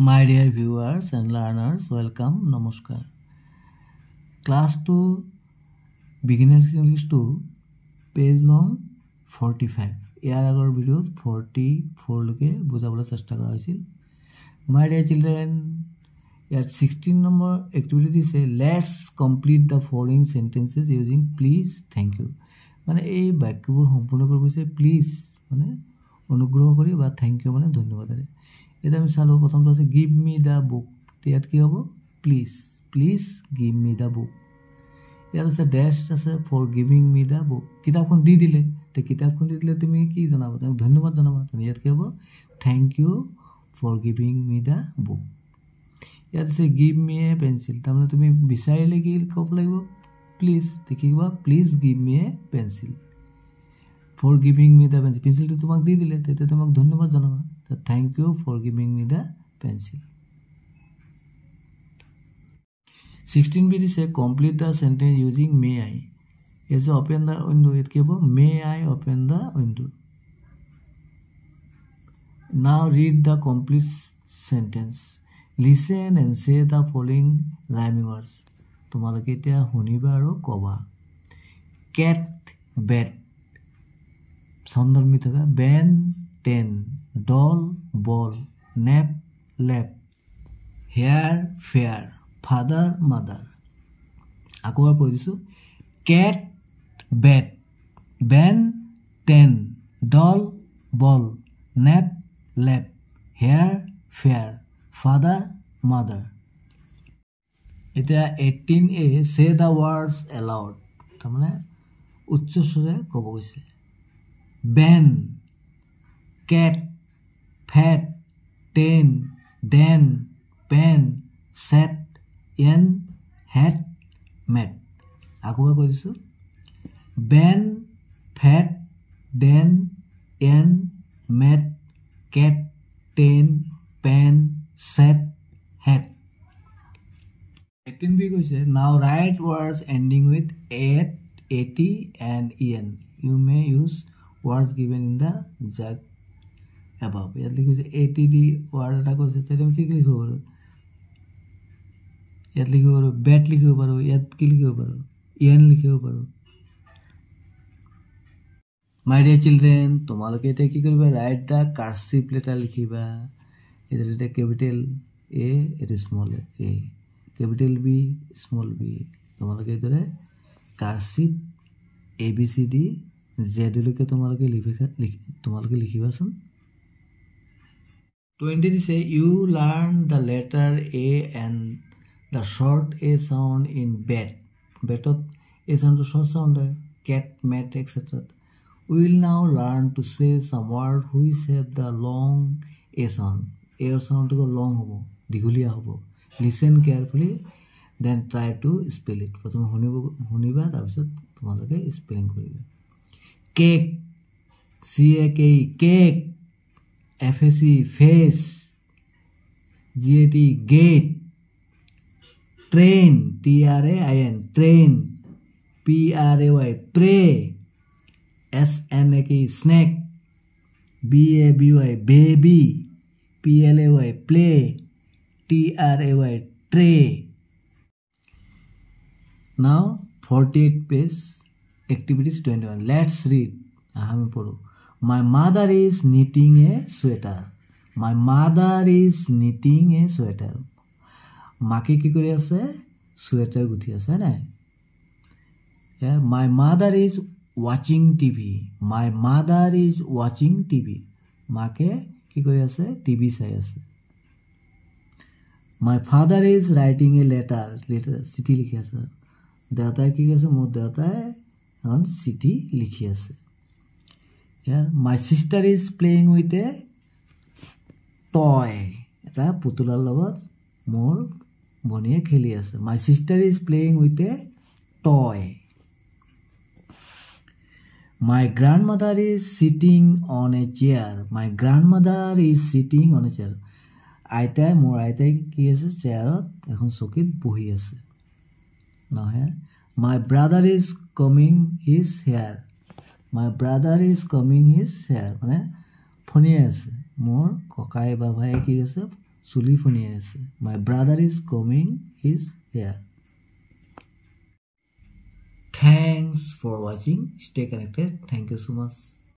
My dear viewers and learners, welcome, namaskar. Class 2 Beginners English 2 page number 45. ইয়াৰ আগৰ ভিডিঅ'ত 44 লৈকে বুজাবলৈ চেষ্টা কৰা হৈছিল। My dear children, ইয়াত 16 নম্বৰ এক্টিভিটি দিছে, let's complete the following sentences using please, thank you. মানে এই বাক্যবোৰ সম্পূৰ্ণ কৰিব হৈছে প্লিজ মানে অনুগ্ৰহ কৰি বা থ্যাংক ইউ মানে ধন্যবাদৰে। এটা আমি চালো প্ৰথমটো আছে গিভ মি দা বুক, ইয়াত কি হ'ব please, please give me the book. ইয়াত আছে ডেছ আছে for giving me the book, কিতাপখন দি দিলে, তে কিতাপখন দি দিলে তুমি কি জনাবা, তুমি ধন্যবাদ জনাবা, তুমি ইয়াত কি হ'ব thank you for giving me the book. ইয়াত আছে গিভ মি এ পেঞ্চিল, তাৰমানে তুমি বিচাৰিলে কি ক'ব লাগিব প্লিজ, দেখিবা please give me a pencil. For giving me the pencil, পেঞ্চিলটো তোমাক দি দিলে তেতিয়া তোমাক ধন্যবাদ জনাবা, thank you for giving me the pencil. 16b দিছে complete the sentence using may I. is open the window, it give may I open the window. Now read the complete sentence, listen and say the following rhyming words. তোমালোকে এতিয়া শুনিবা আৰু কবা। cat bat ছন্দৰ্মি থকা, ben 10, doll ball, nap lap, hair fair, father mother. আকৌ কৈ দিছো cat bat, ben 10, doll ball, nap lap, hair fair, father mother. এতিয়া 18a say the words aloud, তাৰমানে উচ্চ স্বৰে ক'ব গৈছে। ben, cat, fat, 10, den, pen, set, yen, hat, mat. আকৌ কৈ দিছো ben, fat, den, yen, mat, cat, 10, pen, set, hat. 18b কৈছে now write words ending with at, 80 and en. You may use words given in the jug above. ইয়াত লিখিছে 80 দি ward এটা কৈছে, তেতিয়া আমি কি লিখিব পাৰোঁ, ইয়াত লিখিব পাৰোঁ বেট লিখিব পাৰোঁ, ইয়াত কি লিখিব পাৰোঁ ইয়েন লিখিব পাৰোঁ। মাই ডিয়াৰ চিলড্ৰেন, তোমালোকে এতিয়া কি কৰিবা ৰাইট দ্য কাৰ্চিভ লেটাৰ লিখিবা। এতিয়া কেপিটেল এ, এইটো স্মল এ, কেপিটেল বি, স্মল বি। তোমালোকে এইদৰে কাৰ্চিভ ABCD জেডলৈকে তোমালোকে লিখিবাচোন। 20 দিছে you learn the letter A and the short A sound in bat. Batত A sound to short sound है, cat, mat, etc. We will now learn to say some word which have the long A sound. A sound to go long होबो, दीघलिया होबो। Listen carefully, then try to spell it. प्रथम শুনিবা তাৰপিছত তোমালোকে spelling কৰিবা। cake, CAKE, cake, FAC, face, GAT, gate, train, TRAIN, train, PRAY, pray, SNAK, snack, BABY, baby, PLAY, play, TRAY, tray. Now 48 page activities 21. Let's read. আমি পড়ো My mother is knitting a sweater. My mother is knitting a sweater. মাকে কি কৰি আছে sweater গুঠি আছে না। My mother is watching TV. My mother is watching TV. মাকে কি কৰি আছে টিভি চাই আছে। My father is writing a letter. চিঠি লিখি আছে। দেউতাই কি কৈছে, মোৰ দেউতাই এখন চিঠি লিখি আছে। My sister is playing with a toy. এটা পুতুলাৰ লগত মোৰ ভনীয়ে খেলি আছে। My sister is playing with a toy. My grandmother is sitting on a chair. My grandmother is sitting on a chair. মোৰ আইতাই কি আছে চেয়াৰত এখন চকীত বহি আছে। নহয় My brother is combing his hair. My brother is combing his hair. মানে ফণি আছে, মোৰ ককাই বা ভাই কি আছে চুলি ফনিয়াই আছে my brother is coming is here Thanks for watching. Stay connected. Thank you so much.